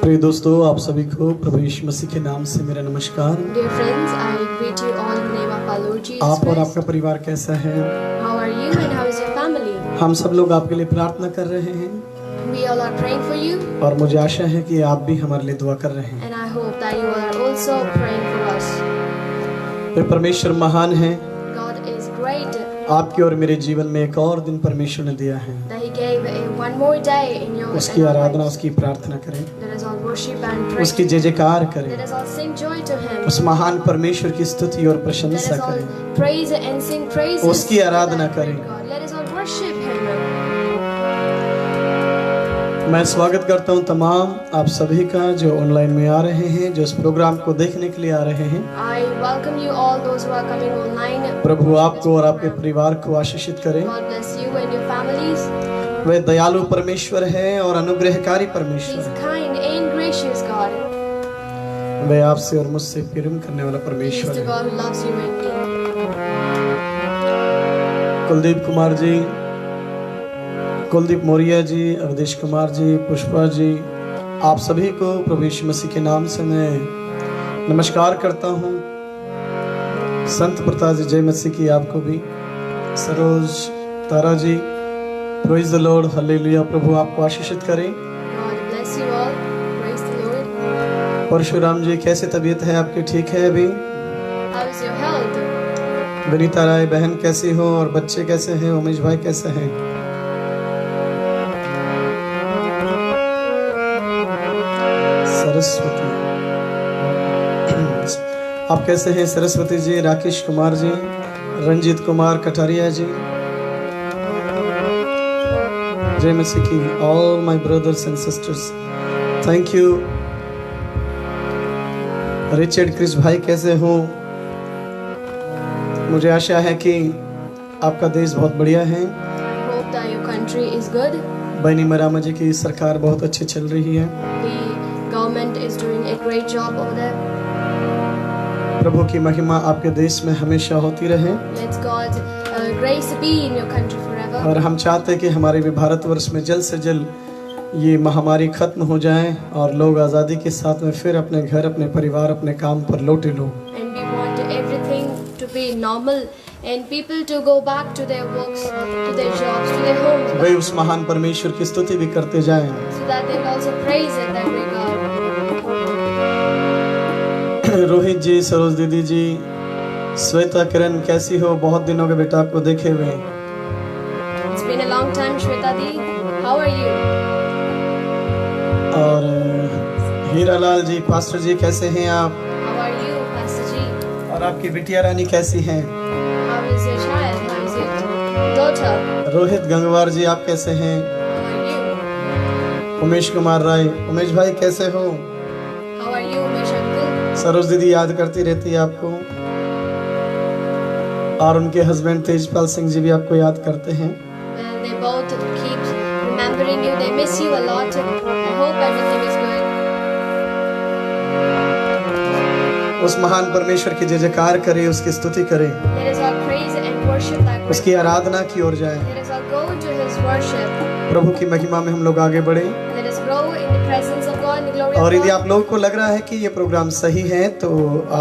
प्रिय दोस्तों, आप सभी को प्रभु यीशु मसीह के नाम से मेरा नमस्कार। Dear friends, I greet you all in the name of our Lord Jesus आप और Christ. आपका परिवार कैसा है? How are you and how is your family? हम सब लोग आपके लिए प्रार्थना कर रहे हैं We all are praying for you, और मुझे आशा है कि आप भी हमारे लिए दुआ कर रहे हैं। and I hope that you all are also praying for us. वे परमेश्वर महान है। God is great आपके और मेरे जीवन में एक और दिन परमेश्वर ने दिया है। that He gave one more day in your उसकी in our आराधना, lives. उसकी प्रार्थना करें, Let us all worship and pray. उसकी जय जयकार Let करें, us all sing joy to Him. उस महान परमेश्वर की स्तुति और Let प्रशंसा us all करें, praise and sing praises. उसकी to आराधना that great करें। God. Let us all worship Him. मैं स्वागत करता हूं तमाम आप सभी का जो ऑनलाइन में आ रहे हैं, जो इस प्रोग्राम को देखने के लिए आ रहे हैं। I welcome you all those who are coming online. प्रभु आपको और आपके परिवार को आशीषित करें। God bless you and your families. वे दयालु परमेश्वर है और अनुग्रहकारी He's परमेश्वर है। kind and gracious God. वे आपसे और मुझसे प्रेम करने वाला He is परमेश्वर the है। God who loves you and me. Kuldeep Kumar ji, Kuldeep Maurya ji, Awadhesh Kumar ji, Pushpa ji, आप सभी को प्रभु यीशु मसीह के नाम से मैं नमस्कार करता हूँ। संत प्रताप जी, जय मसीह की आपको भी। सरोज, तारा जी, प्रेज द लॉर्ड, हालेलुया। प्रभु आपको आशीषित करें। God bless you all. Praise the Lord. Parshuram जी, कैसे तबीयत है आपकी? ठीक है अभी? How is your health? Vinita राय बहन कैसी हो और बच्चे कैसे हैं? उमेश भाई कैसे हैं? सरस्वती, आप कैसे हैं? सरस्वती जी, राकेश कुमार जी, रंजीत कुमार कटारिया जी, जय मसीह की। All my brothers and sisters, thank you. Richard Chris भाई कैसे हो? मुझे आशा है कि आपका देश बहुत बढ़िया है। I hope that your country is good. बनी मरामा जी की सरकार बहुत अच्छी चल रही है। The government is doing a great job over there. प्रभु की महिमा आपके देश में हमेशा होती रहे। Let God's grace be in your country forever. और हम चाहते हैं कि हमारे भी भारतवर्ष में जल्द से जल्द ये महामारी खत्म हो जाए और लोग आज़ादी के साथ में फिर अपने घर, अपने परिवार, अपने काम पर लौटे लो। And we want everything to be normal and people to go back to their works, to their jobs, to their homes, वे उस महान परमेश्वर की स्तुति भी करते जाएं। so that they will also praise it, that great God. Rohit जी, सरोज दीदी जी, श्वेता किरण कैसी हो? बहुत दिन हो गए बेटा आपको देखे हुए। It's been a long time, Shweta Di. How are you? और हीरालाल जी, पास्टर जी कैसे हैं आप? How are you, Pastor Ji? और आपकी बिटिया रानी कैसी हैं? How is your child? How is your daughter? Rohit Gangwar जी, आप कैसे हैं? How are you? Umesh Kumar Rai, Umesh भाई कैसे हो? How are you, Umesh uncle? Saroj दीदी याद करती रहती है आपको और उनके हस्बैंड तेजपाल सिंह जी भी आपको याद करते हैं। Well, they both keep remembering you. They miss you a lot. I hope everything is good. उस महान परमेश्वर की जय जयकार करें, उसकी स्तुति करें, Let us all praise and worship that great उसकी आराधना की ओर जाएं। Let us all go to His worship. प्रभु की महिमा में हम लोग आगे बढ़े। Let us grow in the presence of God, in the glory और of यदि God. आप लोगों को लग रहा है कि ये प्रोग्राम सही है तो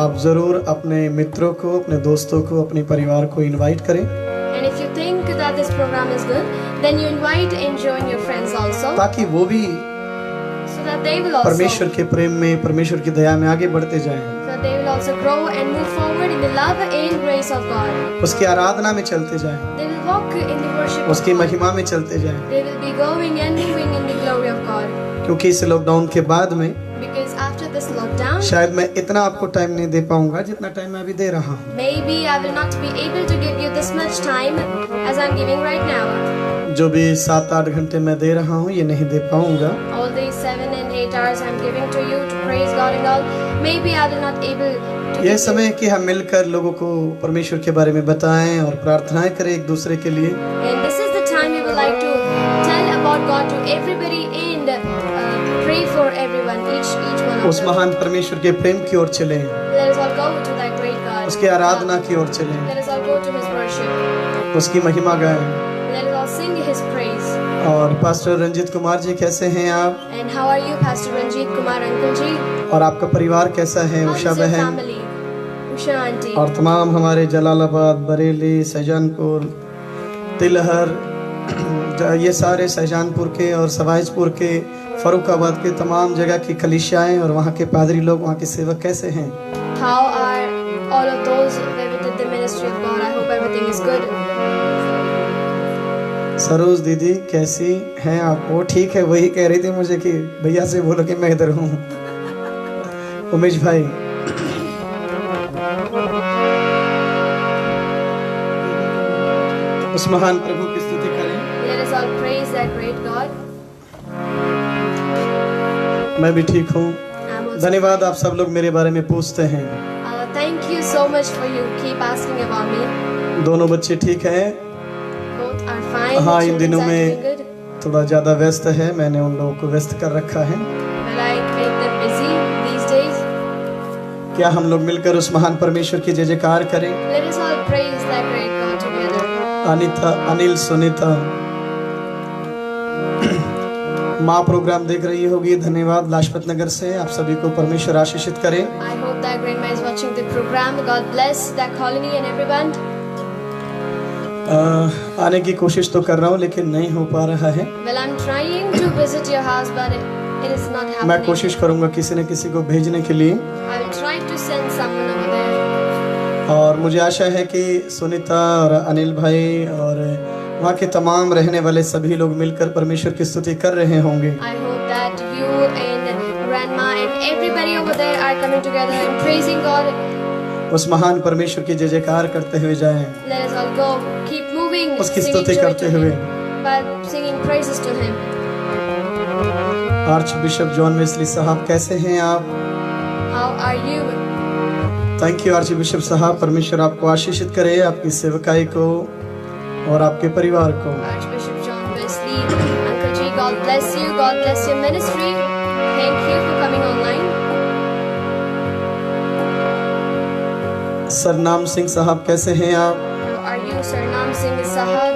आप जरूर अपने मित्रों को, अपने दोस्तों को, अपने परिवार को इनवाइट करें, And if you think that this program is good, then you invite and join your friends also, ताकि वो भी so that they will also, परमेश्वर के प्रेम में, परमेश्वर की दया में आगे बढ़ते जाएं, so that they will also grow and move forward in the love and grace of God. उसकी आराधना में चलते जाएं, They will walk in the worship of उसकी God. महिमा में चलते जाएं। They will be going and moving in the glory of God. क्योंकि इस लॉकडाउन के बाद में Because after this lockdown, शायद मैं इतना आपको टाइम नहीं दे पाऊंगा जितना टाइम मैं अभी दे रहा हूँ। maybe I will not be able to give you this much time as I'm giving right now. जो भी 7-8 घंटे मैं दे रहा हूँ ये नहीं दे पाऊंगा। All these 7 and 8 hours I'm giving to you to praise God and all, maybe I will not able to यह give समय you. है कि हम मिलकर लोगों को परमेश्वर के बारे में बताएं और प्रार्थनाएं करें एक दूसरे के लिए। And this is the time we would like to tell about God to everybody and pray for everyone, each one of उस them. महान परमेश्वर के प्रेम की ओर चलें, Let us all go to that great God. उसकी आराधना की ओर चलें, Let us all go to His worship. उसकी महिमा गाएं Let us all sing His praise. और पास्टर रंजीत कुमार जी कैसे हैं आप? And how are you, Pastor Ranjit Kumar Uncle ji? और आपका परिवार कैसा है? How उषा is your बहन family? Usha auntie. और तमाम हमारे जलालाबाद, बरेली, सहजानपुर, तिलहर, ये सारे सहजानपुर के और सवाइजपुर के, फरुखाबाद के तमाम जगह की कलीसियाएं और वहाँ के पादरी लोग, वहाँ के सेवक कैसे हैं? How are all of those visited the ministry of God? I hope everything is good. Saroj दीदी कैसी हैं आप? वो ठीक है, वही कह रही थी मुझे कि भैया से बोलो कि मैं इधर हूँ। उमेश भाई उस महान प्रभु की स्तुति करें। Let us all praise that great God. मैं भी ठीक हूँ। I'm also धन्यवाद, आप सब लोग मेरे बारे में पूछते हैं। Thank you so much for you keep asking about me. दोनों बच्चे ठीक हैं? Both are fine. हाँ, The इन children दिनों are में doing good. थोड़ा ज़्यादा व्यस्त है, मैंने उन लोगों को व्यस्त कर रखा है। Will I make them busy these days? क्या हम लोग मिलकर उस महान परमेश्वर की जय जयकार करें? Let us all praise that great God together. Anita, Anil, Sunita माँ प्रोग्राम देख रही होगी। धन्यवाद लाजपत नगर से, आप सभी को परमेश्वर आशीषित करे। I hope that grandma is watching the program. God bless that colony and everyone. आने की कोशिश तो कर रहा हूँ लेकिन नहीं हो पा रहा है। Well, I'm trying to visit your house, but it is not मैं happening. कोशिश करूँगा किसी न किसी को भेजने के लिए, I will try to send someone over there. और मुझे आशा है कि सुनीता और अनिल भाई और वहाँ के तमाम रहने वाले सभी लोग मिलकर परमेश्वर की स्तुति कर रहे होंगे। I hope that you and grandma and everybody over there are coming together and praising God. उस महान परमेश्वर की जय जयकार करते हुए जाएं, Let us all go, keep moving, उसकी singing स्तुति joy करते to हुए। Him, by singing praises to Him. Arch bishop John Wesley साहब कैसे हैं आप? How are you? Thank you arch bishop साहब, परमेश्वर आपको आशीषित करे, आपकी सेवकाई को और आपके परिवार को। Archbishop John Wesley, Uncle G, God bless you, God bless your ministry. Thank you for coming online. सरनाम सिंह साहब कैसे हैं आप? How are you, Sarnam Singh Sahab?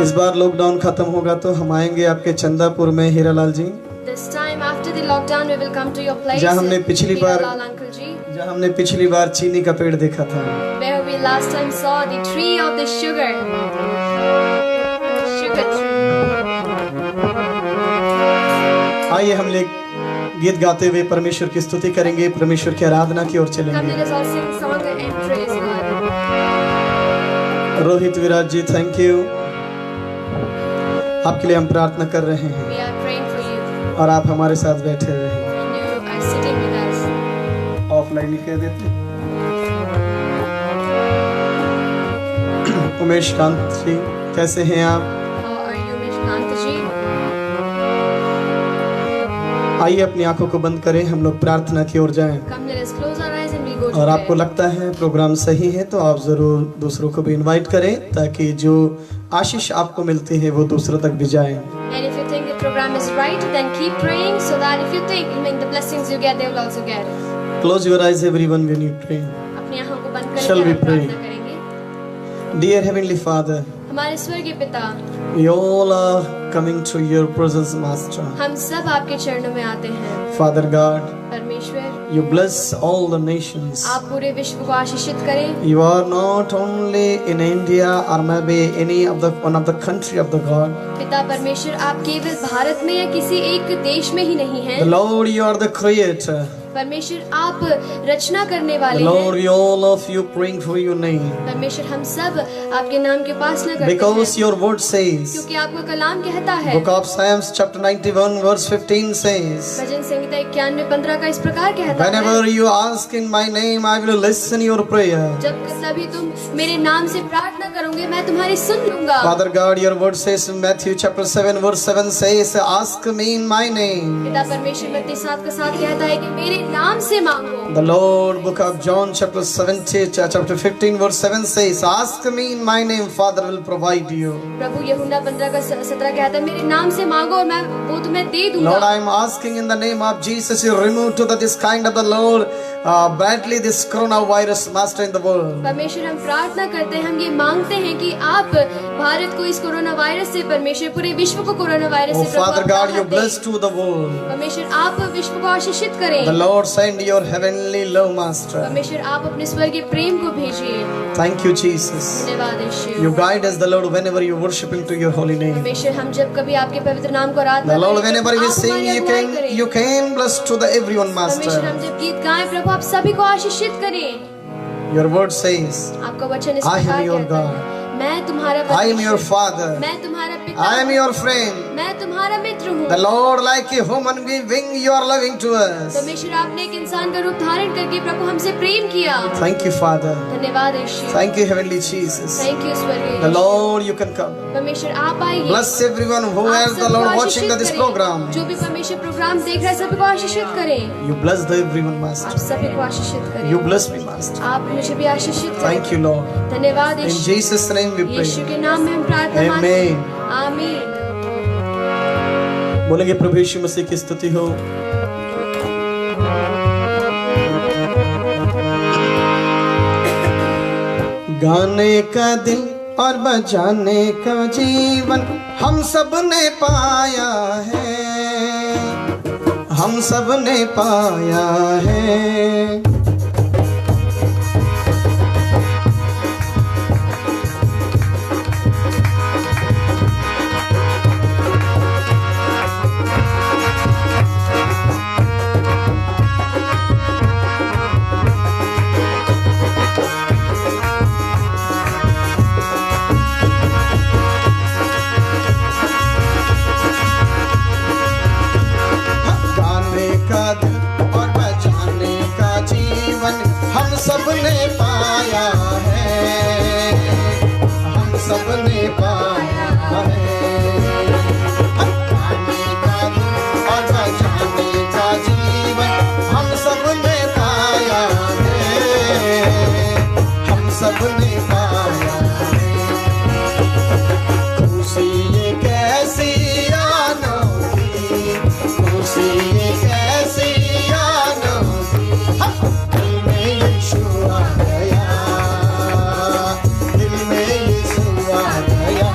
इस बार लॉकडाउन खत्म होगा तो हम आएंगे आपके चंदापुर में, हीरालाल जी, This time after the lockdown, we will come to your place. जहाँ हमने पिछली बार Veeral Uncle G, जहाँ हमने पिछली बार चीनी का पेड़ देखा था। where we last time saw the tree of the sugar. Sugar tree. आइए हम लोग गीत गाते हुए परमेश्वर की स्तुति करेंगे, परमेश्वर की आराधना की ओर Come, चलेंगे। let us all sing song and praise God. Rohit Viraj ji thank you, आपके लिए हम प्रार्थना कर रहे हैं We are praying for you, और आप हमारे साथ बैठे हुए हैं। and you are sitting with us. Offline ही कह देते। उमेश कांत जी कैसे हैं आप? How are you, Mishkant ji? आइए अपनी आंखों को बंद करें, हम लोग प्रार्थना की ओर जाएं। Come, let us close our eyes and we'll go to और आपको prayer. लगता है प्रोग्राम सही है तो आप जरूर दूसरों को भी इनवाइट करें, ताकि जो आशीष आपको मिलती है वो दूसरों तक भी जाए। And if you think the program is right, then keep praying so that if you think, I mean, the blessings you get, they will also get. Close your eyes everyone when you pray. अपनी आंखों को बंद Shall करके we हम pray? प्रार्थना करेंगे। Dear Heavenly Father, हमारे स्वर्गीय पिता, we all are coming to your presence, Master. हम सब आपके चरणों में आते हैं। Father God, परमेश्वर, you bless all the nations. आप पूरे विश्व को आशीषित करें। You are not only in India or maybe any of the one of the country of the God. पिता परमेश्वर, आप केवल भारत में या किसी एक देश में ही नहीं The हैं। Lord, you are the creator. परमेश्वर, आप रचना करने The वाले Lord, हैं। we all of you praying for your name. परमेश्वर, हम सब आपके नाम की उपासना करते Because हैं, your word says, क्योंकि आपका कलाम कहता है। Book of Psalms chapter 91 verse 15 says, भजन संहिता 91:15 का इस प्रकार कहता है, whenever you ask in my name, I will listen your prayer. जब कभी तुम मेरे नाम से प्रार्थना करोगे, मैं तुम्हारी सुन लूंगा। Father God, your word says in Matthew chapter 7 verse 7 says, ask me in my name. पिता परमेश्वर मत्ती 7 का 7 कहता है कि मेरे नाम से मांगो। The Lord, book of John chapter chapter 15 verse 7 says, ask me in my name, Father will provide you. प्रभु यूहन्ना 15 का 17 कहता है, मेरे नाम से मांगो और मैं वो तुम्हें दे Lord, दूंगा। I am asking in the name of Jesus, you remove to this kind of the Lord badly this coronavirus, Master, in the world. परमेश्वर हम प्रार्थना करते हैं, हम ये मांगते हैं कि आप भारत को इस कोरोना वायरस से, परमेश्वर पूरे विश्व को कोरोना वायरस Oh से प्रभु Father आप God, you राहत दें। bless to the world. परमेश्वर आप विश्व को आशीषित करें। The Lord send your heavenly love, Master. परमेश्वर आप अपने स्वर्गीय प्रेम को भेजिए। Thank you, Jesus. धन्यवाद यीशु। You guide us, the Lord, whenever you worshiping to your holy name. परमेश्वर हम जब कभी आपके पवित्र नाम को आराधना The Lord, करें, whenever प्रभु, we आप sing, हमारी अगुवाई you करें। can bless to the everyone, परमेश्वर Master. हम जब गीत गाएं, प्रभु आप सभी को आशीषित करें। Your word says, आपका वचन इस I am प्रकार your कहता God. है, मैं तुम्हारा I am your परमेश्वर, Father. मैं तुम्हारा पिता I am हूँ, your friend. मैं तुम्हारा मित्र हूँ। The Lord, like a human being, you are loving to us. परमेश्वर आपने एक इंसान का रूप धारण करके प्रभु हमसे प्रेम किया। Thank you, Father. धन्यवाद Yeshu. Thank you, Heavenly Jesus. Thank you स्वर्गीय The Yeshu. Lord, you can come. परमेश्वर आप आइए। Bless everyone who आप has the सबको Lord आशीषित watching this करें। program. जो भी परमेश्वर प्रोग्राम देख रहा है सभी को आशीषित करें। You bless the everyone, आप Master. सभी को आशीषित करें। You bless me, Master. आप मुझे भी आशीषित करें। Thank you, Lord. धन्यवाद In Yeshu. Jesus' name we Yeshu pray. के नाम में हम प्रार्थना मांगते Amen. हैं। आमीन। बोलेंगे प्रभु यीशु मसीह की स्तुति हो। गाने का दिल और बजाने का जीवन हम सब ने पाया है, हम सब ने पाया है। गाने का दिल और बजाने का जीवन हम सब ने पाया है, हम सब ने पाया है। गाने का दिल और बजाने का जीवन हम सब ने पाया है, हम सब ने पाया है। खुशी ये कैसी अनोखी, खुशी ये कैसी अनोखी, दिल में यीशु आ गया, दिल में यीशु आ गया।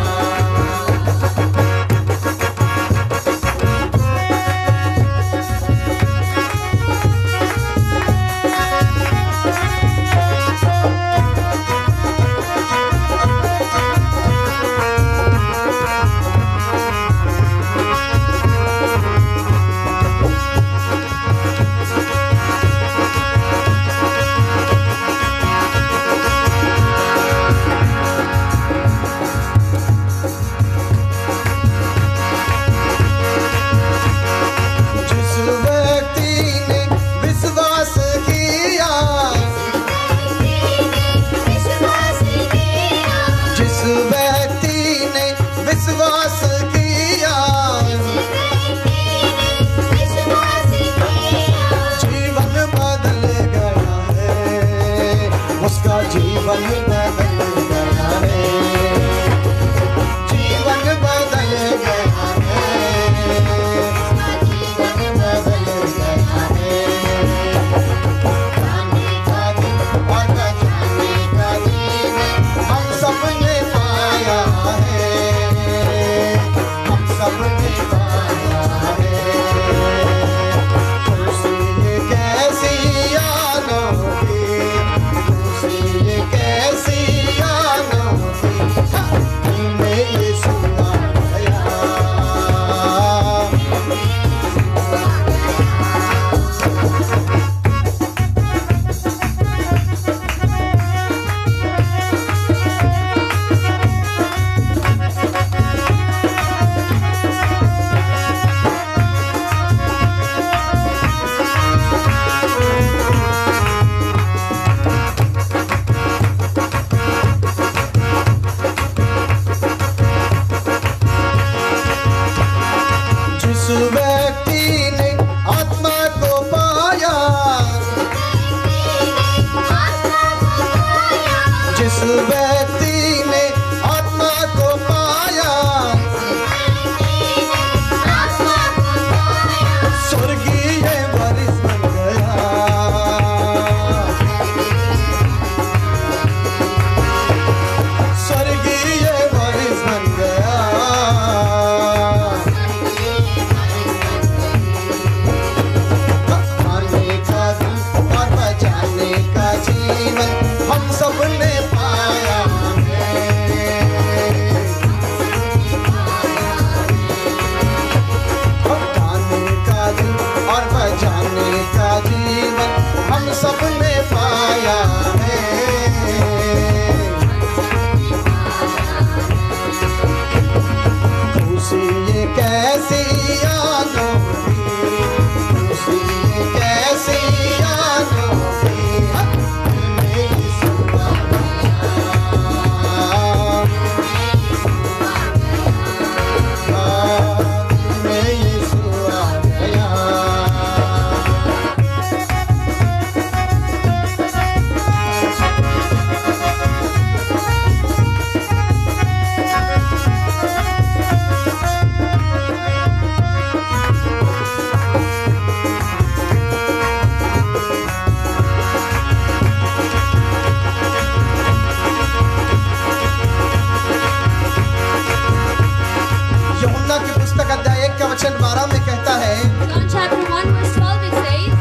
में कहता है, John chapter 1 verse 12 it says,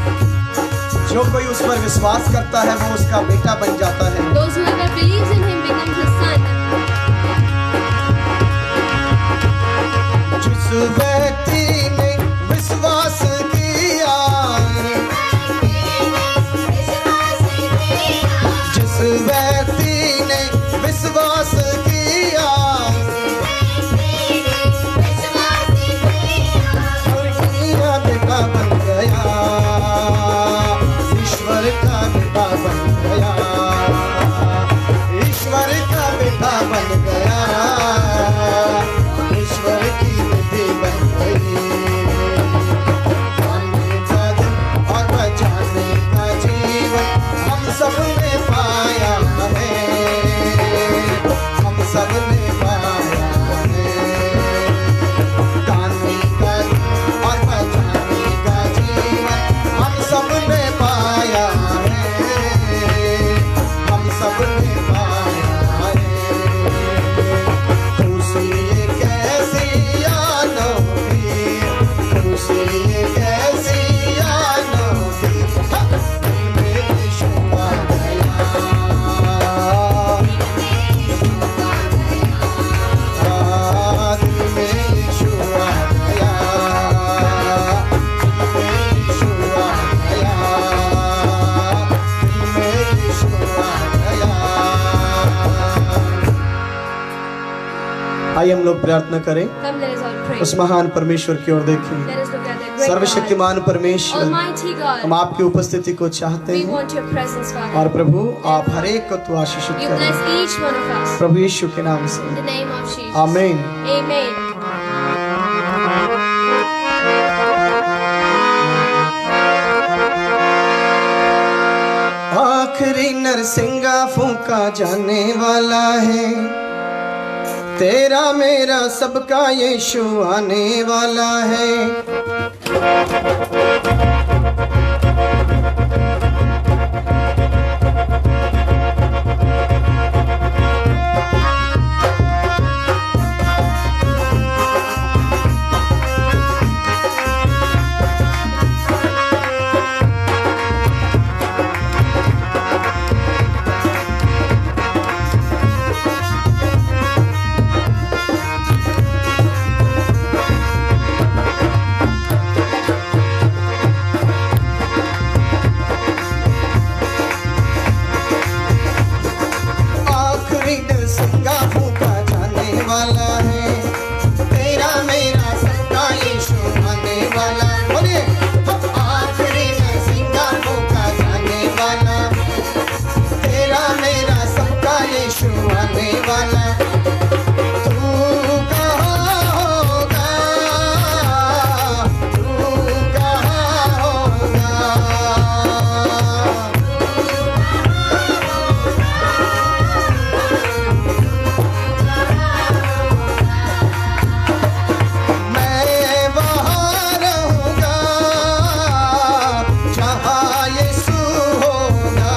जो कोई उस पर विश्वास करता है वो उसका बेटा बन जाता है। those whoever believes in him becomes his son. जिस व्यक्ति ने विश्वास किया, जिस व्यक्ति ने विश्वास किया, स्वर्गीय बेटा बन गया, ईश्वर का बेटा बन गया, ईश्वर का बेटा बन गया, ईश्वर की बेटी बन गई। पाने का दिन और बचाने का जीवन हम सब ने पाया है, हम सब ने पाया है। पाने का दिन और बचाने का जीवन हम सब ने पाया है, हम सब ने पाया है। खुशी ये कैसी अनोखी, खुशी ये कैसी अनोखी, दिल में यीशु आ गया, दिल में यीशु आ गया, दिल में यीशु आ गया, दिल में यीशु आ गया। आइए हम लोग प्रार्थना करें, Come, let us all pray. उस महान परमेश्वर की ओर देखें। Let us look at that great सर्वशक्तिमान God, परमेश्वर, Almighty हम God. आपकी उपस्थिति को चाहते We हैं want your presence, Father. और प्रभु आप हर एक को तो आशीषित You करें bless each one of us. प्रभु यीशु के नाम से, In the name of Jesus. आमीन। Amen. आखिरी नरसिंगा फूंका जाने वाला है, तेरा मेरा सबका यीशु आने वाला है। आखिरी नरसिंगा फूंका जाने वाला है, तेरा मेरा सबका यीशु आने वाला। बोलिए, आखिरी नरसिंगा फूंका जाने वाला, तेरा मेरा सबका यीशु आने वाला। तू कहाँ होगा, तू कहाँ होगा, मैं वहाँ रहूँगा जहाँ यीशु होगा।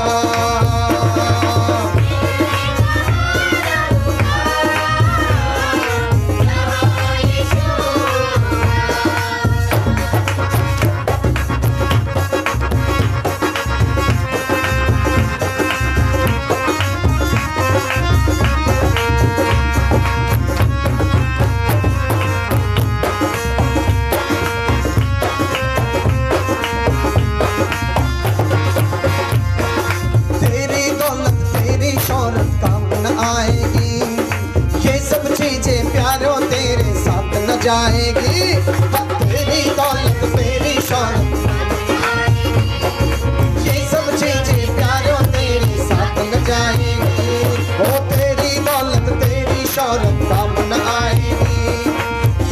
तेरी दौलत तेरी शौहरत काम न आएगी, ये सब चीजें प्यारों तेरे साथ न जाएगी। तेरी दौलत तेरी शौहरत, ये सब चीजें प्यारों तेरे साथ न जाएगी। ओ तेरी दौलत तेरी शौहरत काम न आएगी,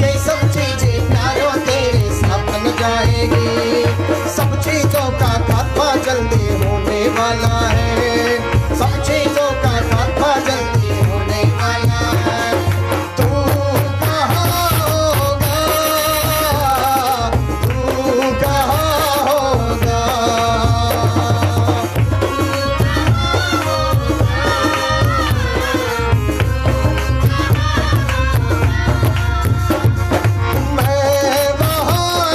ये सब चीजें प्यारों तेरे साथ न जाएगी। सब चीजों का खात्मा जल्दी होने वाला है, सब चीजों का खात्मा जल्दी होने वाला है। तू कहाँ होगा, तू कहाँ होगा, मैं वहाँ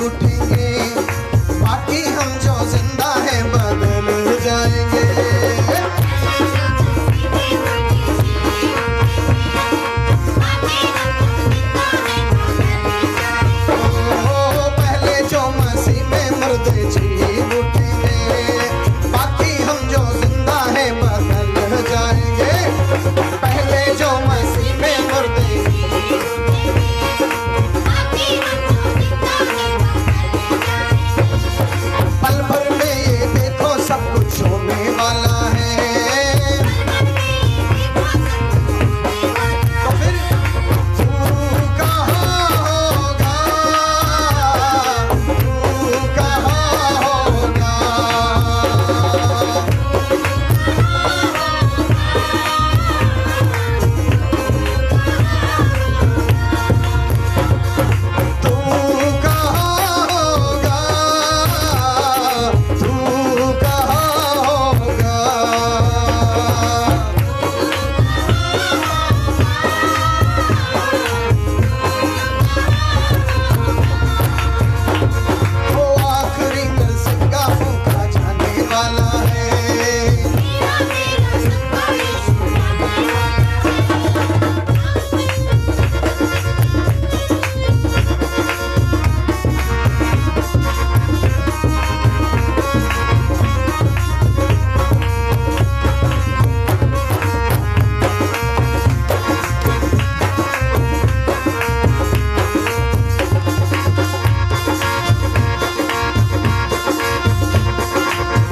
उठेंगे, बाकी हम जो जिंदा हैं बदल जाएंगे। पहले जो मसीह में मुर्दे जी उठेंगे, बाकी हम जो जिंदा हैं बदल जाएंगे। पहले जो मसीह में मुर्दे, पल भर में ये देखो सब कुछ होने वाला है। तो फिर तू कहाँ होगा, तू कहाँ होगा। तू कहाँ होगा, तू कहाँ होगा। वो आखिरी नरसिंगा फूका जाने वाला है।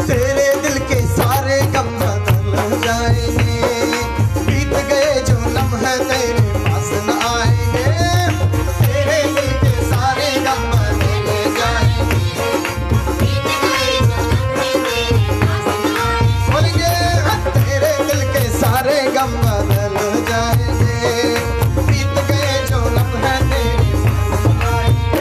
तेरे दिल के सारे गम बदल जाएंगे, बीत गए जो लम्हे तेरे पास न आएंगे। तेरे दिल के सारे गम बदल जाएंगे, बोलेंगे तेरे दिल के सारे गम बदल जाएंगे, बीत गए जो लम्हे तेरे पास न आएंगे।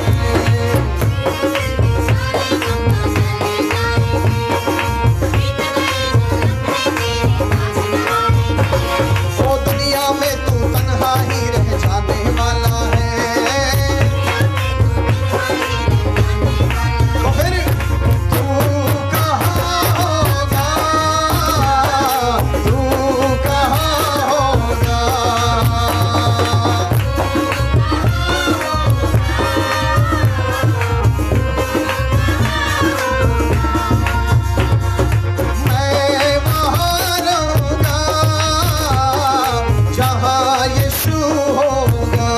ओ दुनिया में तू तन्हा ही रह जाने वाला है। तो फिर तू कहाँ होगा, तू कहाँ होगा। मैं वहाँ रहूँगा जहाँ यीशु होगा।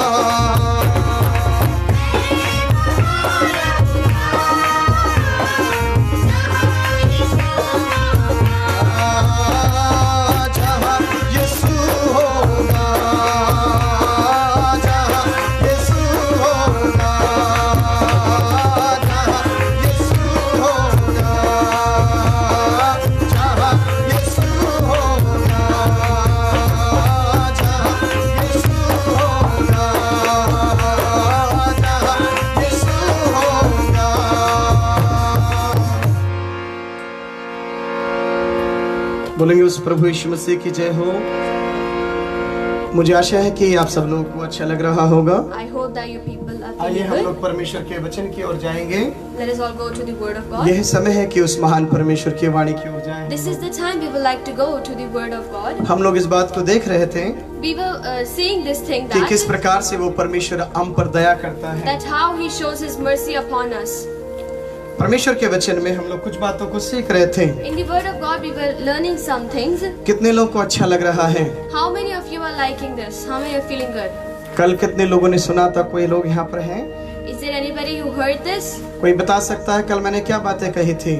जहाँ यीशु होगा, जहाँ यीशु होगा, जहाँ यीशु होगा, जहाँ यीशु होगा, जहाँ यीशु होगा, जहाँ यीशु होगा। बोलेंगे उस प्रभु यीशु मसीह की जय हो। मुझे आशा है कि आप सब लोगों को अच्छा लग रहा होगा। I hope that you people are आइए feeling हम good. लोग परमेश्वर के वचन की ओर जाएंगे। Let us all go to the Word of God. यह समय है कि उस महान परमेश्वर की वाणी की ओर जाएं। This is the time we would like to go to the Word of God. हम लोग इस बात को देख रहे थे We were seeing this thing कि किस that प्रकार से वो परमेश्वर हम पर दया करता है। how He shows His mercy upon us. परमेश्वर के वचन में हम लोग कुछ बातों को सीख रहे थे। In the Word of God, we were learning some things. कितने लोग को अच्छा लग रहा है? How many of you are liking this? How many are feeling good? कल कितने लोगों ने सुना था? कोई लोग यहाँ पर हैं? Is there anybody who heard this? कोई बता सकता है कल मैंने क्या बातें कही थी?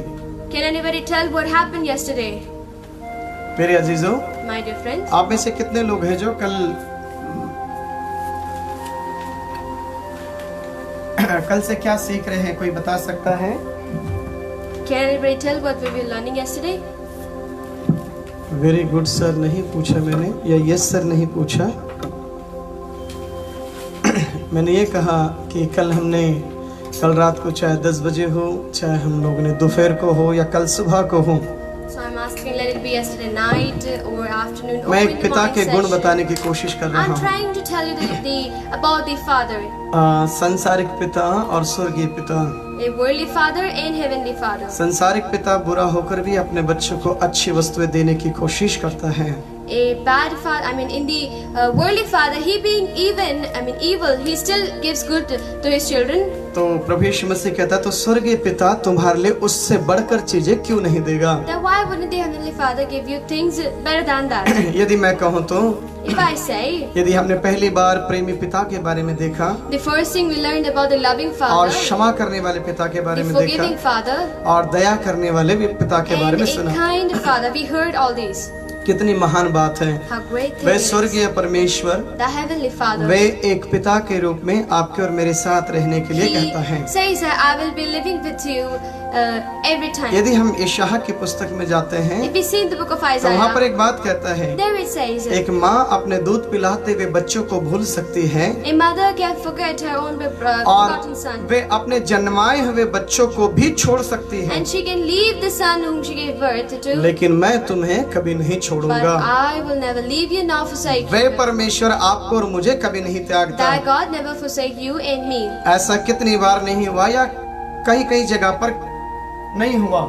Can anybody tell what happened yesterday? मेरे अजीजों, My dear friends, आप में से कितने लोग हैं जो कल से क्या सीख रहे हैं? कोई बता सकता है? can anybody tell what we were learning yesterday? Very good sir नहीं पूछा मैंने, या यस सर नहीं पूछा। मैंने ये कहा कि कल रात को चाहे 10 बजे हो, चाहे हम लोगों ने दोपहर को हो या कल सुबह को हो, So I'm asking, let it be yesterday night or afternoon or मैं in एक the पिता morning के गुण session. बताने की कोशिश कर रहा I'm हूँ। trying to tell you about the Father, संसारिक पिता और स्वर्गीय पिता। a worldly Father and heavenly Father. संसारिक पिता बुरा होकर भी अपने बच्चों को अच्छी वस्तुएं देने की कोशिश करता है। A bad father, I mean, in the worldly father, he being evil, he still gives good to his children. तो प्रभु यीशु मसीह कहता है तो स्वर्गीय पिता तुम्हारे लिए उससे बढ़कर चीजें क्यों नहीं देगा? Then why wouldn't the heavenly Father give you things better than that? यदि मैं कहूँ तो If I say, यदि हमने पहली बार प्रेमी पिता के बारे में देखा the first thing we learned about the loving और Father, क्षमा करने वाले पिता के बारे the में forgiving देखा Father, और दया करने वाले भी पिता के बारे and में a सुना, kind Father, we heard all these. कितनी महान बात है। How great way thing is. स्वर्गीय परमेश्वर The heavenly Father, वे एक पिता के रूप में आपके और मेरे साथ रहने के लिए कहता है। He says that I will be living with you every time. यदि हम यशायाह की पुस्तक में जाते हैं If we see in the book of तो वहाँ पर Isaiah, एक बात कहता है, there it says, एक माँ अपने दूध पिलाते हुए बच्चों को भूल सकती है a mother can forget her own forgotten और son, वे अपने जन्माए हुए बच्चों को भी छोड़ सकती है, and she can leave the son whom she gave birth to, लेकिन मैं तुम्हें कभी नहीं but छोड़ूंगा। I will never leave you nor forsake way you. परमेश्वर आपको और मुझे कभी नहीं त्यागता। That God never forsake you and me. ऐसा कितनी बार नहीं हुआ या कई कई जगह पर नहीं हुआ।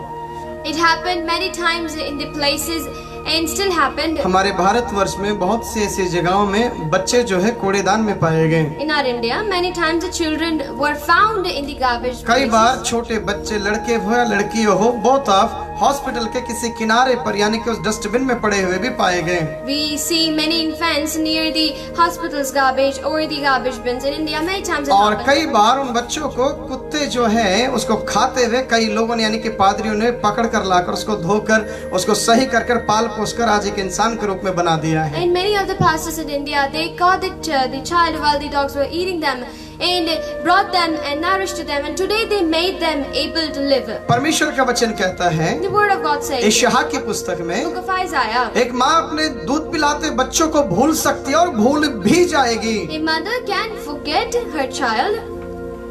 It happened many times in the places and still happened हमारे भारतवर्ष में बहुत सी ऐसी जगहों में बच्चे जो है कूड़ेदान में पाए गए। in our India. Many times the children were found in the garbage कई बार places. छोटे बच्चे लड़के हो या लड़की हो बहुत ऑफ हॉस्पिटल के किसी किनारे पर यानी कि उस डस्टबिन में पड़े हुए भी पाए गए। We see many infants near the hospital's garbage or the garbage bins in India. Many times it और happens. कई बार उन बच्चों को कुत्ते जो है उसको खाते हुए कई लोगों ने यानी कि पादरियों ने पकड़ कर लाकर उसको धोकर उसको सही कर कर पाल पोस कर आज एक इंसान के रूप में बना दिया है। And many of the pastors in India, they caught the child while the dogs were eating them and brought them and nourished them, and today they made them able to live. परमेश्वर का वचन कहता है The word of God says, यशायाह की पुस्तक में book of Isaiah, एक माँ अपने दूध पिलाते बच्चों को भूल सकती है और भूल भी जाएगी, a mother can forget her child,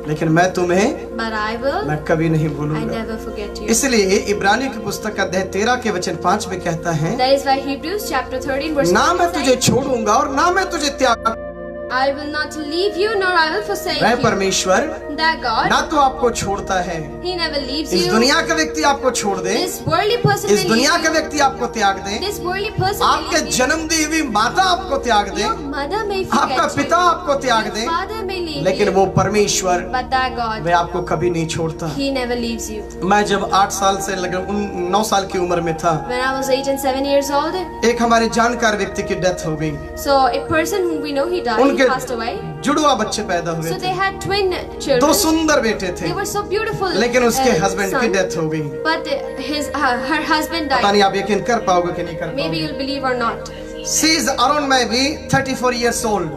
लेकिन मैं तुम्हें but I will, मैं कभी नहीं I भूलूंगा। never forget you. इसलिए इब्रानियों की पुस्तक का अध्याय 13 के वचन 5 में कहता है, That is why Hebrews chapter 13 verse ना मैं 5 तुझे says, छोड़ूंगा और ना मैं तुझे त्याग। I will not leave you nor I will forsake वह you. परमेश्वर That God, ना तो आपको छोड़ता है, He never leaves इस you. दुनिया का व्यक्ति आपको छोड़ दे, This worldly person इस may दुनिया leave का you. व्यक्ति आपको त्याग दे, This worldly person may आपके leave you. जन्म दी हुई माता आपको त्याग दे, Your mother may आपका forget you. पिता आपको त्याग दे, Your father may leave लेकिन you. वो परमेश्वर But that God, वह आपको कभी नहीं छोड़ता। He never leaves you. मैं जब 8 साल से लगभग 9 साल की उम्र में था, When I was 8 and 7 years old, एक हमारे जानकार व्यक्ति की डेथ हो गई। so a person whom we know he died, he उनके passed away. जुड़वा बच्चे पैदा हुए So थे, they had twin 2 children. सुंदर बेटे थे, They were so beautiful. लेकिन उसके हस्बैंड की son. डेथ हो गई। But her husband पता died. नहीं आप यकीन कर पाओगे कि नहीं कर Maybe पाओगे। you'll believe or not. She is around maybe 34 years old.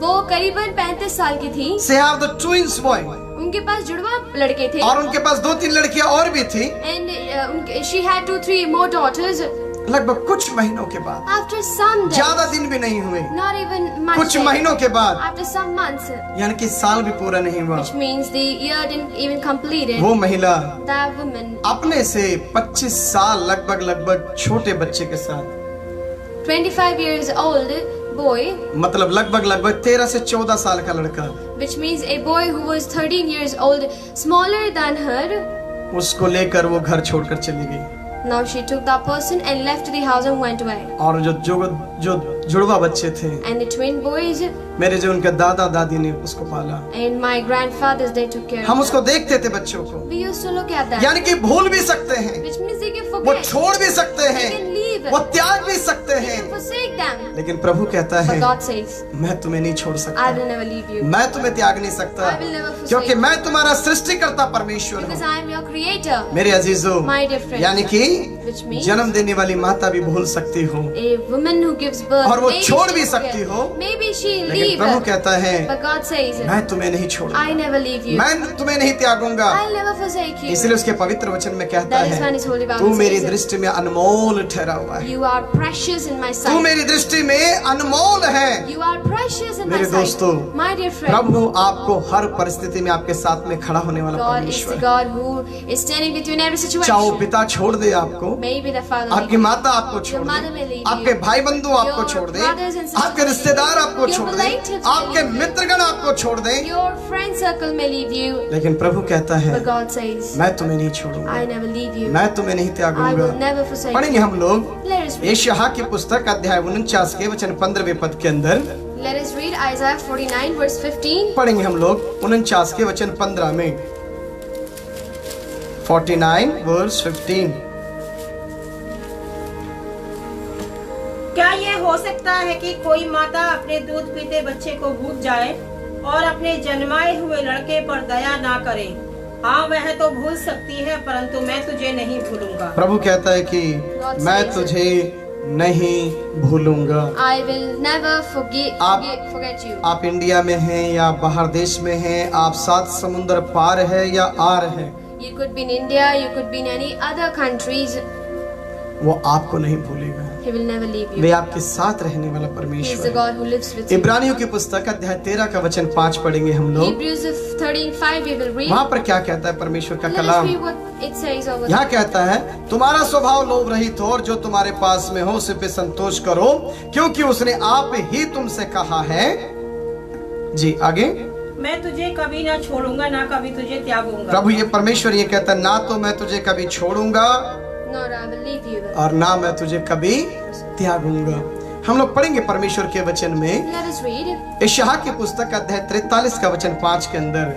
वो करीबन 35 साल की थी. She have the twins boy उनके पास जुड़वा लड़के थे. और उनके पास 2-3 लड़कियां और भी थी। And she had 2-3 more daughters. लगभग कुछ महीनों के बाद, After some days, ज्यादा दिन भी नहीं हुए, not even much कुछ days, महीनों के बाद, after some months, यानी कि साल भी पूरा नहीं हुआ, which means the year didn't even complete it, वो महिला that woman, अपने से 25 साल लगभग छोटे बच्चे के साथ, 25 years old boy, मतलब लगभग 13 से 14 साल का लड़का, which means a boy who was 13 years old, smaller than her, उसको लेकर वो घर छोड़कर चली गई। now she took that person and left the house and went away. और जो जुड़वा बच्चे थे, And the twin boys मेरे जो उनके दादा दादी ने उसको पाला, and my grandfathers, they took care हम of उसको them. देखते थे बच्चों को, We used to look at them, यानी कि भूल भी सकते हैं, which means they can वो forget, छोड़ भी सकते they हैं, can leave, वो त्याग भी सकते they हैं, can forsake them. लेकिन प्रभु कहता है But God says, मैं तुम्हें नहीं छोड़ I सकता, will never leave you, मैं तुम्हें त्याग नहीं सकता, I will never forsake क्योंकि you. मैं तुम्हारा सृष्टिकर्ता परमेश्वर because हूँ। I am your creator. मेरे अजीजों, My dear friends, यानी कि which means जन्म देने वाली माता भी भूल सकती हो, a woman who gives birth, और वो maybe छोड़ she भी forget, सकती हो, maybe she लेकिन leave, प्रभु कहता है but God says, मैं तुम्हें नहीं छोड़ूंगा, I never leave you, मैं तुम्हें नहीं त्यागूंगा। I'll never forsake you. इसलिए उसके पवित्र वचन में कहता That is when है His holy तू Bible मेरी says, दृष्टि में अनमोल ठहरा हुआ कृपा है। You are precious in my तू sight. मेरी दृष्टि में अनमोल है। You are precious in my मेरे sight. दोस्तों, My dear friend, प्रभु आपको हर परिस्थिति में आपके साथ में खड़ा होने वाला God is the परमेश्वर है। God who is standing with you in every चाहे situation. पिता छोड़ दे आपको, Maybe the father, आपकी माता आपको छोड़ Your mother may they, leave आपके you. भाई बंधु आपको Your छोड़ दे, brothers and sisters आपके may रिश्तेदार leave you. आपको Your छोड़ दे, relatives may आपके leave you. मित्रगण आपको छोड़ दे, your friend circle may leave you. लेकिन प्रभु कहता है But God says, मैं तुम्हें नहीं छोड़ूंगा, I never leave you. मैं तुम्हें नहीं I त्यागूंगा। will never forsake पढ़ेंगे you. हम लोग Let us read. यशायाह की पुस्तक अध्याय 49 के वचन 15वें पद के अंदर Let us read Isaiah 49 verse 15. पढ़ेंगे हम लोग 49 के वचन 15 में। 49 वर्स 15। क्या ये हो सकता है कि कोई माता अपने दूध पीते बच्चे को भूल जाए और अपने जन्माए हुए लड़के पर दया ना करे? हाँ, वह तो भूल सकती है, परंतु मैं तुझे नहीं भूलूंगा। प्रभु कहता है कि God मैं says तुझे नहीं भूलूंगा। I will never forget you. आप इंडिया में हैं या बाहर देश में हैं, आप 7 समुद्र पार है या आर है, You could be in India, you could be in any other countries. वो आपको नहीं भूलेगा। He will never leave way you. आपके साथ रहने वाला He is the परमेश्वर है। God who lives with you. इब्रानियों की पुस्तक अध्याय 13 का वचन 5 पढ़ेंगे हम लोग। Hebrews 13:5 we will read. वहाँ पर क्या कहता है परमेश्वर का Let us Kalam? read what it says over यहाँ there. कहता है, तुम्हारा स्वभाव लोभ रहित हो और जो तुम्हारे पास में हो उसे पे संतोष करो, क्योंकि उसने आप ही तुमसे कहा है। जी आगे। मैं तुझे कभी ना छोड़ूंगा, ना कभी तुझे त्यागूंगा। प्रभु ये परमेश्वर ये कहता है, ना तो मैं तुझे कभी छोड़ूंगा Nor I will leave you. और ना मैं तुझे कभी त्यागूंगा। हम लोग पढ़ेंगे परमेश्वर के वचन में Let us read यशायाह की पुस्तक अध्याय 43 का वचन 5 के अंदर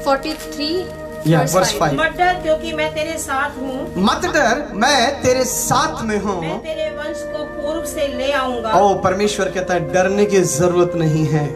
43 या verse वर्स 5. 5। मत डर, क्योंकि मैं तेरे साथ हूँ। मत डर, मैं तेरे साथ में हूँ। मैं तेरे वंश को पूर्व से ले आऊंगा। ओ परमेश्वर कहता है, डरने की जरूरत नहीं है।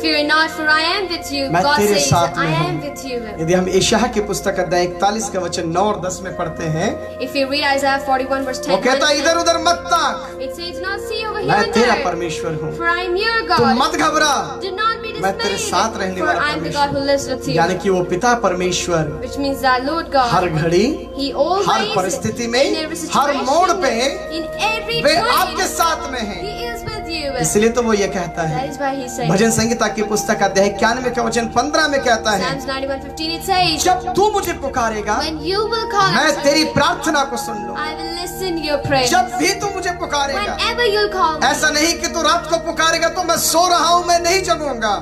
Fear not, for I am with you. मैं God तेरे says, साथ में I हूँ। am with you. यदि हम यशायाह की पुस्तक अध्याय 41 का वचन 9 और 10 में पढ़ते हैं, If you read Isaiah 41 verse 10, वो कहता है, इधर उधर मत ताक, it says, not see over here मैं and तेरा there, परमेश्वर हूँ, for I am your तुम God. मत घबरा। Do not be मैं तेरे dismayed, साथ रहने for वाला I am the God who lives with you. यानी कि वो पिता परमेश्वर Which means that Lord her God, घड़ी, He always, हर परिस्थिति में, in every हर मोड़ situation, पे in every वे आपके point, साथ में हैं। He is with you. इसलिए तो वो ये कहता है। That is why He says, भजन संगीता की पुस्तक अध्याय 91 का वचन 15 में कहता है, Psalms 91:15 it says, जब तू मुझे पुकारेगा when you will call मैं unto तेरी me, प्रार्थना को सुन लूं। I will listen your prayers. जब भी तू मुझे पुकारेगा, Whenever you'll call me. ऐसा नहीं कि तू रात को पुकारेगा तो मैं सो रहा हूं, मैं नहीं जगूंगा।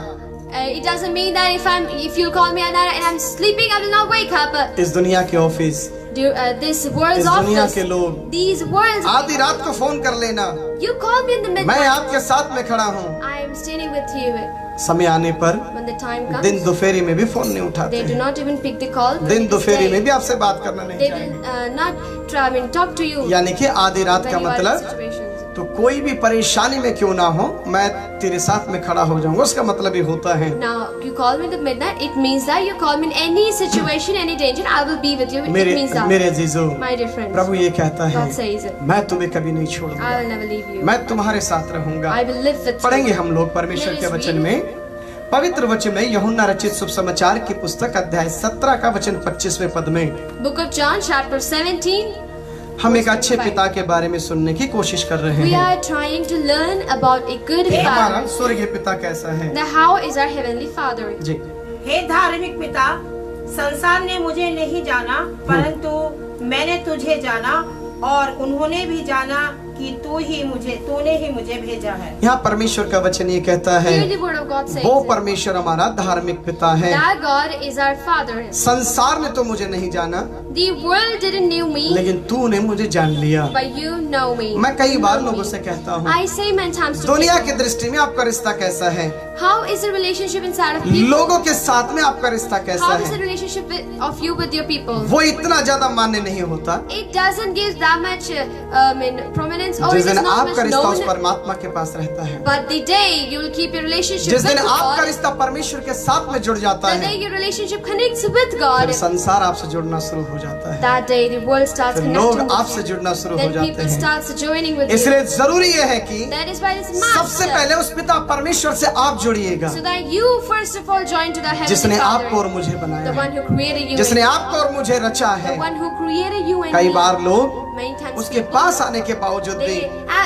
It doesn't mean that if you call me at night and I'm sleeping, I will not wake up. इस दुनिया के ऑफिस, This world's इस दुनिया office, के लोग these world's आधी रात को फोन कर लेना, you call me in the मैं midnight. आपके साथ में खड़ा हूँ। I am standing with you. समय आने पर When the time comes, दिन दोपहरी में भी फोन नहीं उठाते they do हैं। not even pick the call. दिन दोपहरी में भी आपसे बात करना नहीं They चाहेंगे। will not try and talk to you. यानी कि आधी रात when का you are in मतलब, situations. तो कोई भी परेशानी में क्यों ना हो, मैं तेरे साथ में खड़ा हो जाऊंगा, उसका मतलब ही होता है। Now you call me in the midnight. It means that you call me in any situation, any danger. I will be with you. It means that. मेरे अजीजों, My dear friends, प्रभु ये कहता है, God says, मैं तुम्हें कभी नहीं छोड़ूंगा, I will never leave you. मैं तुम्हारे साथ रहूंगा। I will live with पढ़ेंगे you. हम लोग परमेश्वर Let के us वचन read. में, पवित्र वचन में यूहन्ना रचित शुभ समाचार की पुस्तक अध्याय 17 का वचन 25वें पद में Book of John, chapter 17. हम एक अच्छे पिता के बारे में सुनने की कोशिश कर रहे We हैं। are trying to learn about a good हमारा father. स्वर्गीय पिता कैसा है? The how is our heavenly father. जी, हे धार्मिक पिता, संसार ने मुझे नहीं जाना, परंतु मैंने तुझे जाना और उन्होंने भी जाना कि तूने ही मुझे भेजा है। यहाँ परमेश्वर का वचन ये कहता है, Here the word of God says, वो परमेश्वर हमारा धार्मिक पिता है। that God is our father. संसार ने तो मुझे नहीं जाना, The world didn't know me, लेकिन तूने मुझे जान लिया। but you know me. मैं कई You बार know लोगों me. से कहता हूँ, I say many times to दुनिया की people, दृष्टि में आपका रिश्ता कैसा है? how is the relationship inside of people? लोगों के साथ में आपका रिश्ता कैसा How is the है? relationship of you with your people? वो इतना ज्यादा मान्य नहीं होता। It doesn't give that much prominence, or जिस it is दिन not आपका much रिश्ता उस known. परमात्मा के पास रहता है, But the day you will keep your relationship जिस with दिन आपका God, रिश्ता परमेश्वर के साथ में जुड़ जाता the day है, your relationship connects with God, फिर संसार आपसे जुड़ना शुरू हो जाता है, that day the world starts फिर connecting लोग आपसे with you. जुड़ना शुरू हो Then जाते people हैं। starts joining with you. इसलिए जरूरी यह है कि That is why it's सबसे must, पहले उस पिता परमेश्वर से आप जुड़िएगा, so that you first of all join to the heavenly जिसने आपको और Father, मुझे बनाया the है, one who created you, जिसने and आपको और मुझे रचा the है। one who created you and कई me. बार लोग Many times उसके people, पास आने के बावजूद भी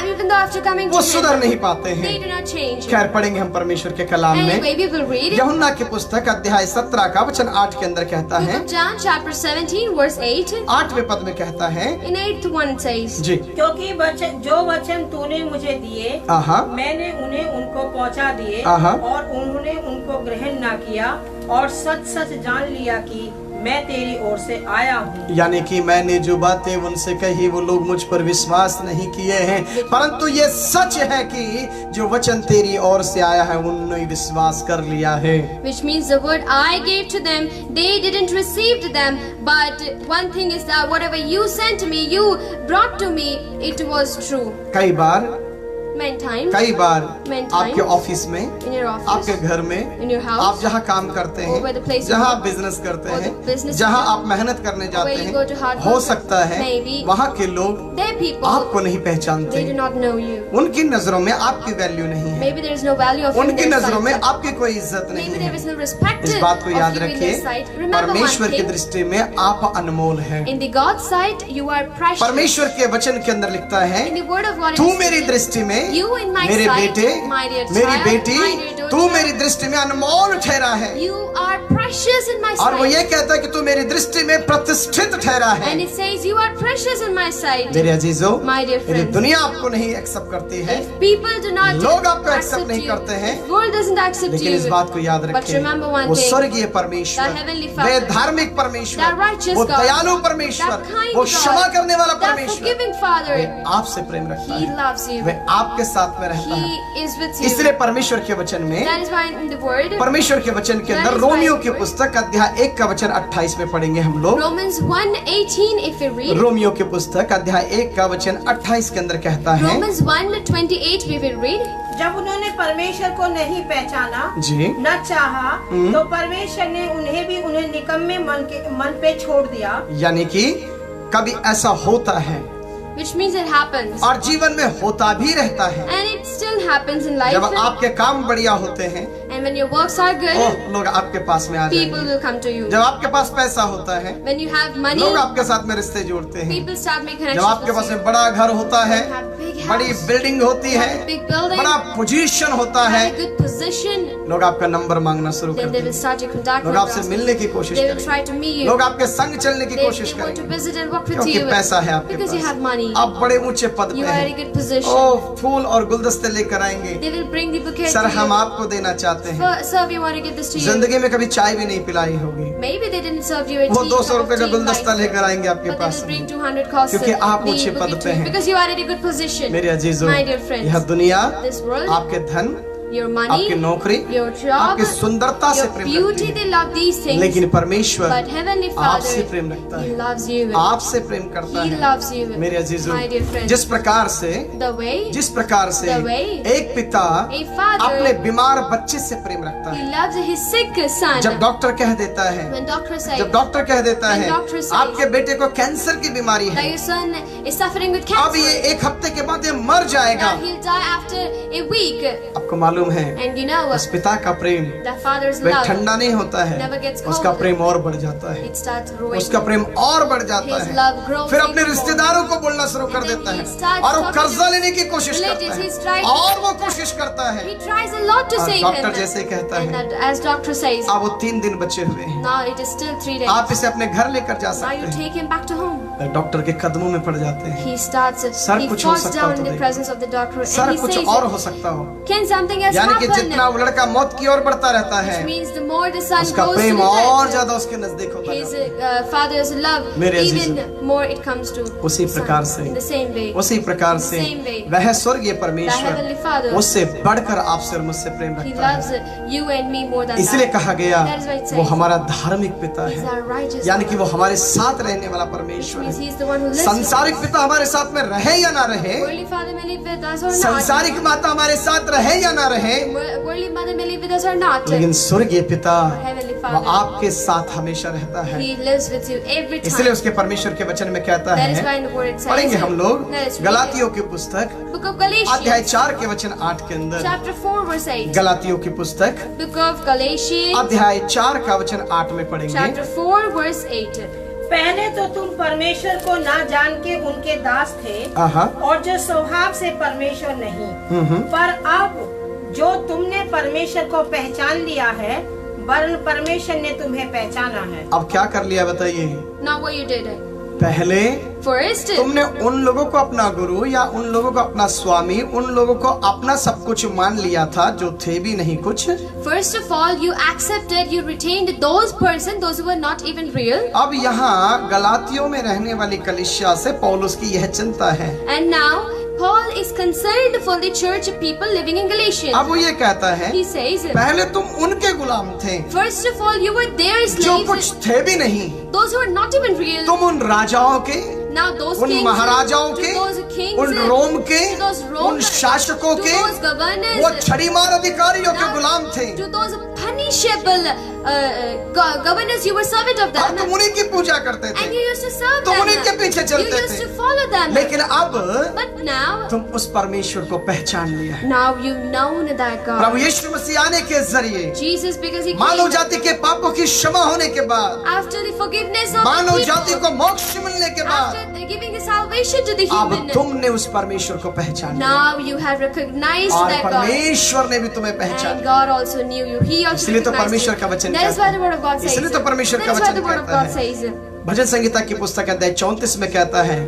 even though after coming वो to सुधर him, नहीं पाते हैं। they do not change. खैर, पढ़ेंगे हम परमेश्वर के कलाम में। Anyway, we will read यूहन्ना की पुस्तक अध्याय 17 का वचन 8 के अंदर कहता Book है, of John chapter 17 verse 8. 8वें पद में कहता है, In 8th one it says, जी, क्योंकि जो वचन तूने मुझे दिए आहा, मैंने उन्हें उनको पहुंचा दिए आहा। और उन्होंने उनको ग्रहण ना किया और सच सच जान लिया कि मैं तेरी ओर से आया हूँ। यानी कि मैंने जो बातें उनसे कही वो लोग मुझ पर विश्वास नहीं किए हैं, परंतु ये सच है कि जो वचन तेरी ओर से आया है उन्होंने विश्वास कर लिया है। which means the word I gave to them, they didn't receive them, but one thing is that whatever you sent to me, you brought to me, it was true. कई बार Many times, कई बार Many times. आपके office में, in your office, आपके घर में, in your house, आप जहाँ काम करते Or where the place हैं, you जहाँ work, आप बिजनेस करते or the हैं, business जहाँ you do, आप मेहनत करने जाते where you go to हैं, hard हो work, सकता है maybe वहाँ के लोग their people, आपको नहीं पहचानते, they do not know you. उनकी नजरों में आपकी वैल्यू नहीं है, Maybe there is no value of you in उनकी their नजरों में sight. आपकी कोई इज्जत नहीं Maybe there is है। no respect इस बात को of याद you in रखिए, their sight. Remember one परमेश्वर की thing, दृष्टि में आप अनमोल हैं। in the God's sight you are precious. परमेश्वर के वचन के अंदर लिखता है, In the word of God, it तू is मेरी written, दृष्टि में, you in my मेरे sight, बेटे, my dear मेरी child, बेटी, my dear daughter, तू मेरी दृष्टि में अनमोल ठहरा है। you are precious in my और वो sight. ये कहता है कि तू मेरी दृष्टि में प्रतिष्ठित ठहरा है। And it says you are precious in my sight. मेरे अजीजों, My dear यदि friends, दुनिया आपको नहीं एक्सेप्ट करती है, if people do not लोग आपको एक्सेप्ट accept नहीं you, करते हैं, if world doesn't accept लेकिन इस you, बात को याद but रखें, remember one वो thing, स्वर्गीय परमेश्वर, the heavenly वे Father, धार्मिक परमेश्वर, that righteous वो God, दयालु परमेश्वर, that kind वो God, क्षमा करने वाला that परमेश्वर, forgiving Father, वे आपसे प्रेम रखता He है, loves you. वे आपके साथ में रहता है। He is with you. इसलिए परमेश्वर के वचन में, That is why in the word, परमेश्वर के वचन के अंदर रोमियो की पुस्तक अध्याय 1 का वचन 28 में पढ़ेंगे हम लोग। Romans 1:18 if we read, Romeo की पुस्तक अध्याय 1 का वचन 28 के अंदर कहता है, Romans 1:28 we will read, जब उन्होंने परमेश्वर को नहीं पहचाना जी, न चाहा तो परमेश्वर ने उन्हें निकम्मे मन पे छोड़ दिया। यानी कि कभी ऐसा होता है which means it happens, और जीवन में होता भी रहता है। and it still happens in जब life. आपके काम बढ़िया होते हैं, And when your works are good, लोग आपके पास में आ people जाएंगे। will come to you. जब आपके पास पैसा होता है, When you have money, लोग आपके साथ में रिश्ते जोड़ते हैं। people start making जब connections आपके with पास you. में बड़ा घर होता है, You have big बड़ी house, बिल्डिंग होती है, big building, बड़ा पोजीशन होता have है, a good position, लोग आपका नंबर मांगना शुरू then करते they will हैं। start to contact लोग with आपसे us. मिलने की कोशिश They will करेंगे, try to meet you. लोग आपके संग चलने की They कोशिश want to करेंगे, visit and work with क्योंकि you पैसा है आपके because you have pass, money. आप बड़े ऊंचे पद You पे are in a हैं। good position. ओ, फूल और गुलदस्ते लेकर आएंगे, They will bring the bouquet sir to हम you. आपको देना चाहते हैं। Sir, we want to give this to you. जिंदगी में कभी चाय भी नहीं पिलाई होगी, Maybe they didn't serve you a वो tea, 200 cup रुपए of का tea गुलदस्ता like लेकर आएंगे आपके but they पास will में, bring 200 cost क्योंकि आप the ऊंचे पद bouquet पे to you हैं। because you are at a good position. मेरे अजीजों, My dear friends, यह दुनिया this world, आपके धन, your आपकी money, नौकरी, your job, आपकी सुंदरता से your प्रेम रखती beauty, है, they love these things. लेकिन परमेश्वर But Heavenly आपसे Father, प्रेम रखता He है, loves you. आपसे प्रेम करता He है। loves you. मेरे अजीजों, My dear friends, जिस प्रकार से the way एक पिता a father, अपने बीमार बच्चे से प्रेम रखता He है, loves his sick son. जब डॉक्टर कह देता है, When doctor says जब डॉक्टर कह देता When है doctor says आपके बेटे को कैंसर की बीमारी that है, your son is suffering with अब ये cancer, 1 हफ्ते के बाद ये मर जाएगा, that he'll die after a week. आपको मालूम है And you know, उस पिता का प्रेम the father's वह love, ठंडा नहीं होता है, never gets cold. उसका प्रेम और बढ़ जाता है, it starts growing. उसका प्रेम और बढ़ जाता His है, love grows फिर अपने even more. रिश्तेदारों को बोलना शुरू कर And then देता he है starts और वो talking कर्जा to लेने की कोशिश relatives. करता He's है trying और वो कोशिश करता है, He tries a lot to और save डॉक्टर him. जैसे कहता And है, that, as doctor says, अब वो 3 दिन बचे हुए हैं, now it is still 3 days. आप इसे अपने घर लेकर जा Now you सकते take him back to home. हैं। डॉक्टर के कदमों में पड़ जाते हैं, He starts, सर he कुछ हो falls सकता down हो तो in the देखो। presence of the doctor sir and he कुछ says, और हो सकता हो, can something else यानी कि happen? जितना वो लड़का मौत की ओर बढ़ता रहता है, Which means the more the son उसका goes to प्रेम the और death, ज्यादा उसके नजदीक होता his है। father's love, मेरे even अजीजों, more it comes to उसी son. प्रकार से, In the same way, उसी प्रकार से Same way. वह स्वर्गीय the परमेश्वर Heavenly Father, उससे बढ़कर आपसे और मुझसे प्रेम He रखता loves है। you and me more than इसलिए that. कहा गया That is why it says, वो हमारा धार्मिक पिता He's है, our righteous यानी कि वो Father. हमारे साथ रहने वाला Which परमेश्वर means है। He's the one who lives with us. संसारिक पिता हमारे साथ में रहे या ना रहे, Worldly Father may live with us or not. संसारिक माता हमारे साथ रहे या ना रहे, Worldly Mother may live with us or not. लेकिन स्वर्गीय पिता Heavenly वो Father, आपके साथ हमेशा रहता है। He lives with you every इसलिए time. उसके परमेश्वर के वचन में कहता That is why है, in the word it says, पढ़ेंगे हम लोग Let us read गलातियों की पुस्तक it. Book of Galatians, अध्याय 4 के वचन 8 के अंदर, chapter 4 verse 8. गलातियों की पुस्तक Book of Galatians, अध्याय 4 का वचन 8 में पढ़ेंगे। chapter 4 verse 8. पहले तो तुम परमेश्वर को ना जान के उनके दास थे आहा। और जो स्वभाव से परमेश्वर नहीं, पर अब जो तुमने परमेश्वर को पहचान लिया है, वरन परमेश्वर ने तुम्हें पहचाना है। अब क्या कर लिया बताइए? Now what you did? पहले First, तुमने उन लोगों को अपना गुरु या उन लोगों को अपना स्वामी, उन लोगों को अपना सब कुछ मान लिया था जो थे भी नहीं कुछ। first of all, you accepted, you retained those person, those who were not even real. अब यहाँ गलातियों में रहने वाली कलीसिया से पौलुस की यह चिंता है। And now Paul is concerned for the church people living in Galatia. अब वो ये कहता है, He says, पहले तुम उनके गुलाम थे first of all, you were their जो कुछ slaves, थे भी नहीं, those who were not even real. तुम उन राजाओं के, Now those उन kings, महाराजाओं to के, those kings, उन रोम के, to those उन Romans, शासकों to के, those governors, वो छड़ीमार अधिकारियों के now गुलाम थे। to those punishable governors, you were servant of और them, तुम उन्हीं की पूजा करते and थे, you used to serve तुम them. उन्हीं के पीछे You चलते used थे। to follow them. लेकिन अब But now, तुम उस परमेश्वर को पहचान लिया है। now you've known that Prabhu God, यीशु मसीह आने के जरिए Jesus, because He Manav came जाति के पापों की क्षमा होने के बाद, after the forgiveness of Manav the जाति people, को मोक्ष मिलने के बाद, after giving the salvation to the अब human. तुमने उस परमेश्वर को पहचान लिया Now you have recognized और that God, परमेश्वर ने भी तुम्हें पहचान and लिया। God also knew you. He also इसलिए तो recognized परमेश्वर you. का वचन That is कहता why है। the word of God says. इसलिए तो परमेश्वर That का is why वचन the word of कहता God है। says. भजन संगीता की पुस्तक अध्याय 34 में कहता है,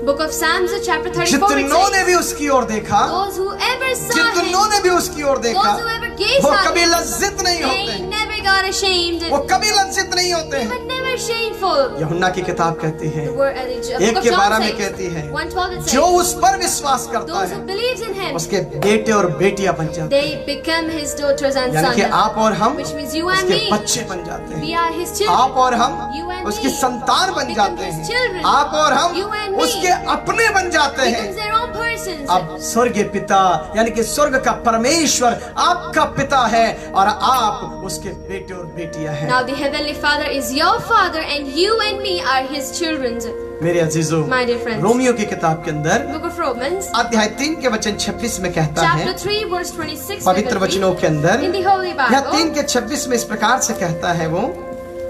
Book of Psalms, chapter 34. it जितनों ने says, भी उसकी ओर देखा, those who ever saw Him, जितनों ने भी उसकी ओर देखा, those who ever gazed वो at कभी Him, लज्जित नहीं होते, they never got ashamed. वो कभी लज्जित नहीं होते They हैं। were never shameful. यूहन्ना की किताब कहती है, The word, the एक book के of 12 John में says, कहती है, 1:12 it जो says, उस पर विश्वास करता those है who believes in Him, उसके बेटे और बेटियां बन जाते they become His daughters and हैं। यानी कि sons. आप और हम Which means you and उसके me, बच्चे बन जाते we हैं। are His children. आप और हम You and उसकी me संतान बन become जाते His हैं। children. आप और हम You and me उसके अपने बन जाते हैं। becomes their own persons. अब स्वर्गीय पिता यानी कि स्वर्ग का परमेश्वर आपका पिता है और आप उसके बेटे और बेटियां हैं। Now the heavenly Father is your Father, and you and me are His children. मेरे अजीजों, My dear friends. रोमियो की किताब के अंदर Book of Romans, अध्याय 3 के वचन 26 में कहता है, chapter 3, verse 26. पवित्र वचनों के अंदर in the Holy यह Bible, 3 के 26 में इस प्रकार से कहता है वो,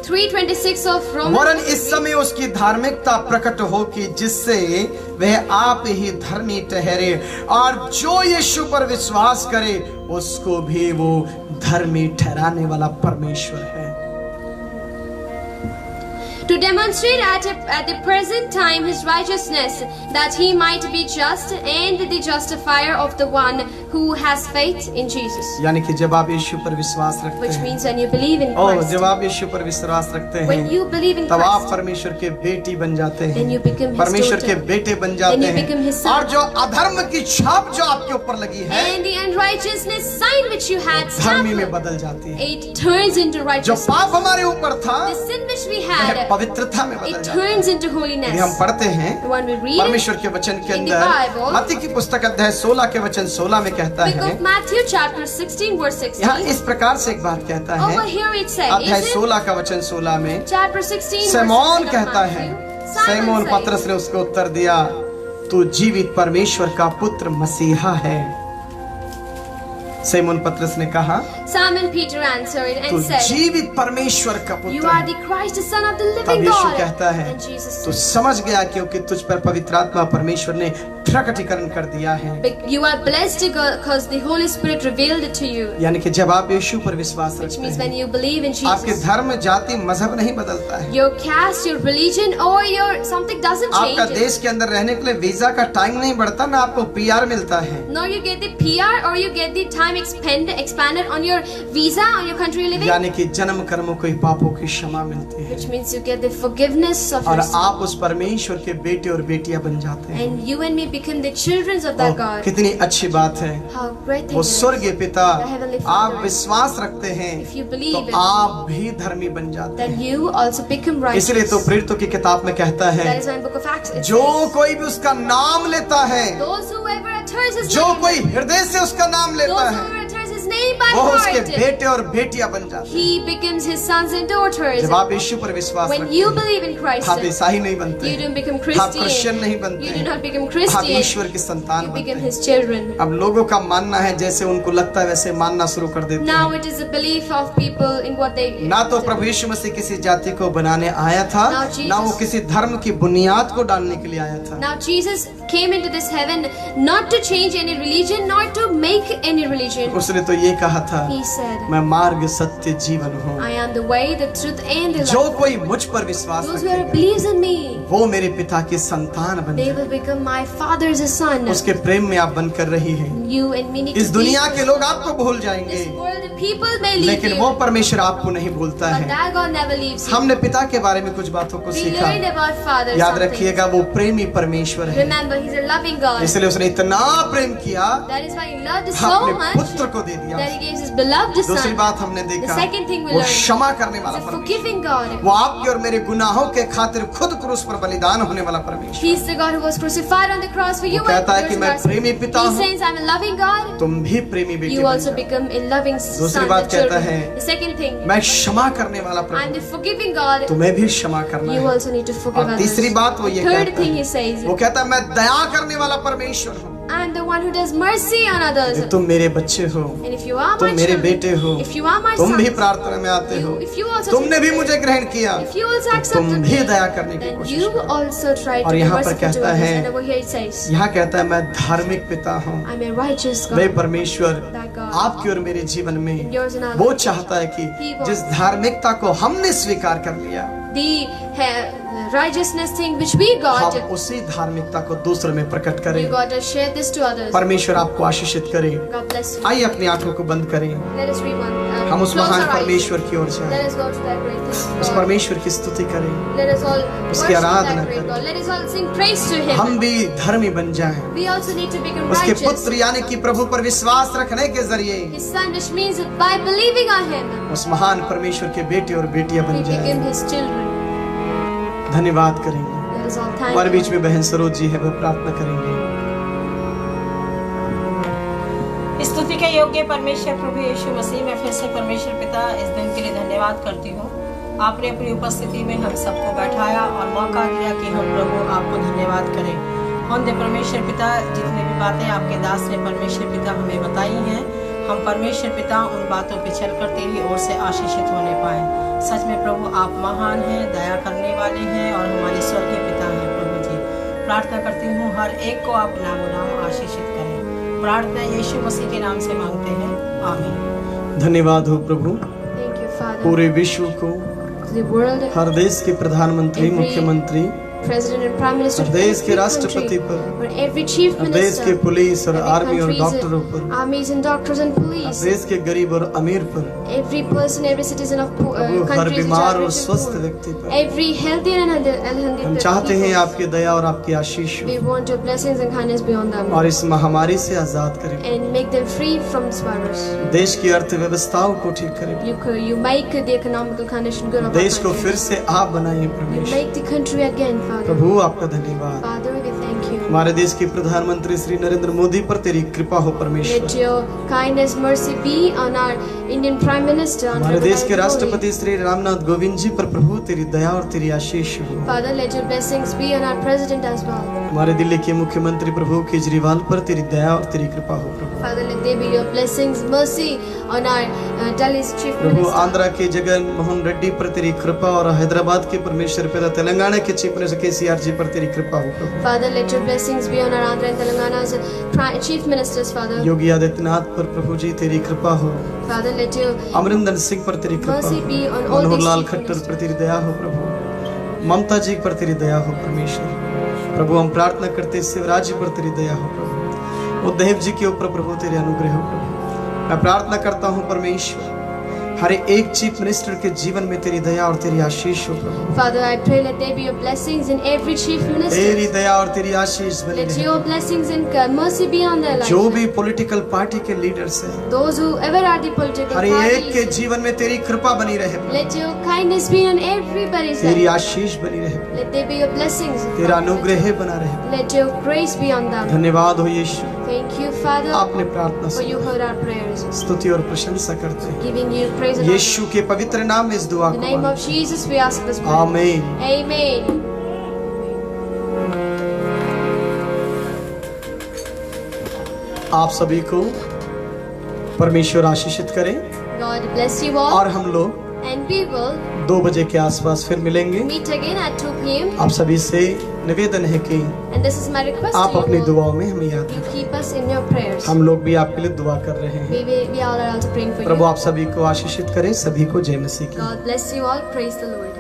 3:26 of Romans. वरन इस समय उसकी धार्मिकता प्रकट हो कि जिससे वह आप ही धर्मी ठहरे और जो यीशु पर विश्वास करे उसको भी वो धर्मी ठहराने वाला परमेश्वर है। To demonstrate at the present time His righteousness, that He might be just and the justifier of the one who has faith in Jesus. यानी कि जब आप यीशु पर विश्वास रखते Which हैं, means when you believe in और Christ, जब आप यीशु पर विश्वास रखते when हैं, you believe in तब आप Christ, परमेश्वर के बेटी बन जाते then you हैं, become His परमेश्वर के daughter. बेटे बन Then जाते you become His हैं। son. और जो अधर्म की छाप जो आपके ऊपर लगी है, And the unrighteousness sign which you had, धर्मी में stamped, बदल जाती है। it turns into जो righteousness. पाप हमारे ऊपर था, The sin which we वह had, पवित्रता में बदल it जाता है। turns into यदि holiness. हम पढ़ते हैं When we read it, परमेश्वर के वचन के in the अंदर, Bible, मत्ती की पुस्तक अध्याय 16 के वचन 16 में कहता Book है, of Matthew, chapter 16, verse यहाँ 16. इस प्रकार से एक बात कहता Over है, here it says, अध्याय 16 का वचन 16 में chapter 16, सिमोन verse 16 of कहता है, Matthew. सिमोन Simon पतरस says, ने उसको उत्तर दिया, तू जीवित परमेश्वर का पुत्र मसीहा है। सिमोन पतरस ने कहा, Simon Peter answered तू and said, जीवित परमेश्वर का You पुत्र are है। the Christ, the Son of the तब living यीशु God. कहता है, And Jesus तू said, समझ गया क्योंकि तुझ पर पवित्र आत्मा परमेश्वर ने प्रकटीकरण कर दिया है। You are blessed because the Holy Spirit revealed it to you. यानी कि जब आप यीशु पर विश्वास Which रखते means when हैं, you believe in आपके Jesus, धर्म जाति मजहब नहीं बदलता है। your caste, your religion, or your something doesn't आपका change. देश के अंदर रहने के लिए वीजा का टाइम नहीं बढ़ता, ना आपको पीआर मिलता है। Nor you get the PR or you get the time expanded on your visa on your country living. यानी कि जन्म कर्मों को ही पापों की क्षमा मिलती है Which means you get the forgiveness of और your sin. आप उस परमेश्वर के बेटे और बेटियां बन जाते हैं। And you and me become the children of that oh, God. कितनी अच्छी बात है। How great thing वो it is. स्वर्गीय पिता, The heavenly Father. आप विश्वास रखते हैं If you believe तो it, आप भी धर्मी बन जाते then हैं। you also become righteous. इसलिए तो प्रेरितों की किताब में कहता That है, is why in Book of Acts it जो says, कोई भी उसका नाम लेता है, those whoever utters his जो name, कोई हृदय से उसका नाम लेता those है, whoever utters his name by वो उसके heart, बेटे और बेटियां बन जाते he becomes his sons and daughters. हैं। जब आप यीशु पर विश्वास When रखते you हैं, believe in Christ, आप ईसाई नहीं बनते, you don't become आप क्रिश्चियन Christian. नहीं बनते, You do not become आप Christian. ईश्वर की संतान You बनते become हैं। his children. अब लोगों का मानना है जैसे उनको लगता है वैसे मानना शुरू कर देते Now हैं। it is a belief of people in what they. ना तो प्रभु यीशु मसीह किसी जाति को बनाने आया था, Now Jesus- ना वो किसी धर्म की बुनियाद को डालने के लिए आया था। Now Jesus came into this heaven not to change any religion, nor to make any religion. उसने तो ये कहा था, He said, मैं मार्ग सत्य जीवन हूँ। I am the way, the truth, and the जो life. कोई मुझ पर विश्वास Those who रखेगा, believes in me, वो मेरे पिता की संतान बन they जाए। will become my father's son. उसके प्रेम में आप बनकर रही हैं। You and me need इस to be. दुनिया के लोग आपको भूल जाएंगे, This world, the people may leave लेकिन you, वो परमेश्वर आपको नहीं भूलता but है। that God never leaves you. हमने पिता के बारे में कुछ बातों को We सीखा। learned about Father याद something. रखिएगा, वो प्रेमी परमेश्वर है, Remember, He's a loving God. इसलिए उसने इतना प्रेम किया, That is why He loved us so अपने much पुत्र को दे दिया। that He gave His beloved दूसरी Son. बात हमने देखा, The second thing we वो learned, क्षमा करने वाला He's a परमेश्वर, forgiving God. वो आपके और मेरे गुनाहों के खातिर खुद क्रूस पर बलिदान होने वाला परमेश्वर। He's the God who was crucified on the cross for you. वो कहता है and कि for मैं yours and प्रेमी ours. पिता He हूँ, says, I'm a loving God. तुम भी प्रेमी बेटे You बन also जाओ। become a loving दूसरी son, बात the कहता children. है, The second thing, मैं क्षमा करने वाला I'm Prabhu, the forgiving God. तुम्हें भी क्षमा करना You है। also need to forgive और others. तीसरी बात वो ये Third कहता thing है, He says, वो कहता है मैं दया करने वाला परमेश्वर हूँ। I'm the one who does mercy on others. तुम मेरे बच्चे हो, And if you are तुम my मेरे children, बेटे हो, if you are my तुम भी sons, प्रार्थना में आते हो, if you also तुमने take भी prayer, मुझे ग्रहण किया, if you also तो तुम accepted भी me, दया करने की then कोशिश you करो। also try to और be यहाँ पर merciful to कहता others. है, And over here it says, यहाँ कहता है मैं धार्मिक पिता हूँ। I'm a righteous way God. परमेश्वर That God. आपके और मेरे जीवन में Yours and ours. वो चाहता है कि He wants. जिस धार्मिकता को हमने स्वीकार कर लिया, The righteousness thing which we got, हम उसी धार्मिकता को दूसरों में प्रकट करें। you got to share this to others. परमेश्वर आपको आशीषित करे। God bless you. आइए अपनी आंखों को बंद करें, Let us read one. हम उस Close महान our eyes. परमेश्वर की ओर जाएं, Let us go to that great उस God. परमेश्वर की स्तुति करें, Let us all उसकी worship आराधना that great करें। God. Let us all sing praise to Him. हम भी धर्मी बन जाएं, We also need to become उसके righteous. पुत्र यानी कि प्रभु पर विश्वास रखने के जरिए His Son, which means that by believing on Him, उस महान परमेश्वर के बेटे और बेटियां we बन जाएं। become His children. धन्यवाद करेंगे। Let us all thank हमारे बीच Him. में बहन सरोज जी है, वह प्रार्थना करेंगे। स्तुति के योग्य परमेश्वर प्रभु यीशु मसीह, मैं फिर से परमेश्वर पिता इस दिन के लिए धन्यवाद करती हूँ। आपने अपनी उपस्थिति में हम सबको बैठाया और मौका दिया कि हम प्रभु आपको धन्यवाद करें। हम दे परमेश्वर पिता, जितनी भी बातें आपके दास ने परमेश्वर पिता हमें बताई हैं, हम परमेश्वर पिता उन बातों पे चलकर तेरी ओर से आशीषित होने पाए। सच में प्रभु आप महान हैं, दया करने वाले हैं और हमारे स्वर्गीय पिता हैं। प्रभु जी, प्रार्थना करती हूँ हर एक को आप नाम आशीषित करें। प्रार्थना यीशु मसीह के नाम से मांगते हैं, आमीन। धन्यवाद हो प्रभु, Thank you, Father. पूरे विश्व को, To the world, हर देश के प्रधानमंत्री, Every मुख्यमंत्री, President and Prime Minister, हर देश के every राष्ट्रपति country, पर, or every chief हर देश के minister, पुलिस और every आर्मी और country's डॉक्टरों पर, armies and doctors and her police, देश के गरीब और अमीर पर, every person, every citizen of Prabhu her countries which बीमार are और rich and स्वस्थ poor, व्यक्ति पर every healthy and unhealthy हम चाहते हैं people. आपकी दया और आपकी आशीष हो We want your blessings and kindness beyond them, और इस महामारी से आजाद करें, and make them free from this virus. देश की अर्थव्यवस्थाओं को ठीक करें, You make the economical condition good of our देश को country. फिर से आप बनाइए You परमेश्वर। make the country again, Father. प्रभु आपका धन्यवाद। Father, we thank you. हमारे देश के प्रधानमंत्री श्री नरेंद्र मोदी पर तेरी कृपा हो परमेश्वर। Let your kindness, mercy be on our Indian Prime Minister. on हमारे देश के Narendra Modi. राष्ट्रपति श्री रामनाथ कोविंद जी पर प्रभु तेरी दया और तेरी आशीष हो। Father, let your blessings be on our President as well. हमारे दिल्ली के मुख्यमंत्री प्रभु केजरीवाल पर तेरी दया और तेरी कृपा हो प्रभु। Father, let there be your blessings, mercy on our Delhi's Chief Prabhu Minister. Andhra के जगन मोहन रेड्डी पर तेरी कृपा और हैदराबाद के परमेश्वर पिता तेलंगाना के चीफ मिनिस्टर केसीआर जी पर तेरी कृपा हो प्रभु। Father, let your blessings be on our Andhra and Telangana's Chief Ministers, Father. Yogi Adityanath पर प्रभु जी तेरी कृपा हो। Father, let your Amarinder Singh पर तेरी कृपा mercy हो। be on all Manohar these Lal chief Khattar ministers. पर तेरी दया हो प्रभु। ममता जी पर तेरी दया हो परमेश्वर। प्रभु हम प्रार्थना करते शिवराज जी पर तेरी दया हो प्रभु। उद्धव जी के ऊपर प्रभु तेरे अनुग्रह हो प्रभु। मैं प्रार्थना करता हूँ परमेश्वर, हर एक चीफ मिनिस्टर के जीवन में तेरी दया और तेरी आशीष हो प्रभु। Father, I pray let there be your blessings in every chief तेरी minister. दया और तेरी आशीष बनी Let रहे। your blessings and mercy be on their जो lives. भी पॉलिटिकल पार्टी के लीडर्स हैं, Those who ever are the political हर एक के parties, जीवन में तेरी कृपा बनी रहे प्रभु। let your kindness be on everybody's तेरी life. आशीष बनी रहे प्रभु। Let there be your blessings. तेरा अनुग्रह बना रहे। Let your grace be on them. धन्यवाद हो यीशु, Thank you, Father, आपने प्रार्थना for you सुनी। heard our prayers. स्तुति और प्रशंसा करते हैं Giving you praise and honor. यीशु के पवित्र नाम में इस दुआ In the को name of मांगते हैं। Jesus, we ask this prayer. आमीन। Amen. आप सभी को परमेश्वर आशीषित करें God bless you all. और हम लोग And we will 2 बजे के आसपास फिर मिलेंगे। meet again at 2 p.m. आप सभी से निवेदन है कि And this is my request आप to अपनी you. दुआओं में हमें याद You रखें। keep us in your prayers. हम लोग भी आपके लिए दुआ कर रहे हैं। We all are also praying for Prabhu you. आप सभी को आशीषित करे, सभी को जय मसीह की। God bless you all. Praise the Lord.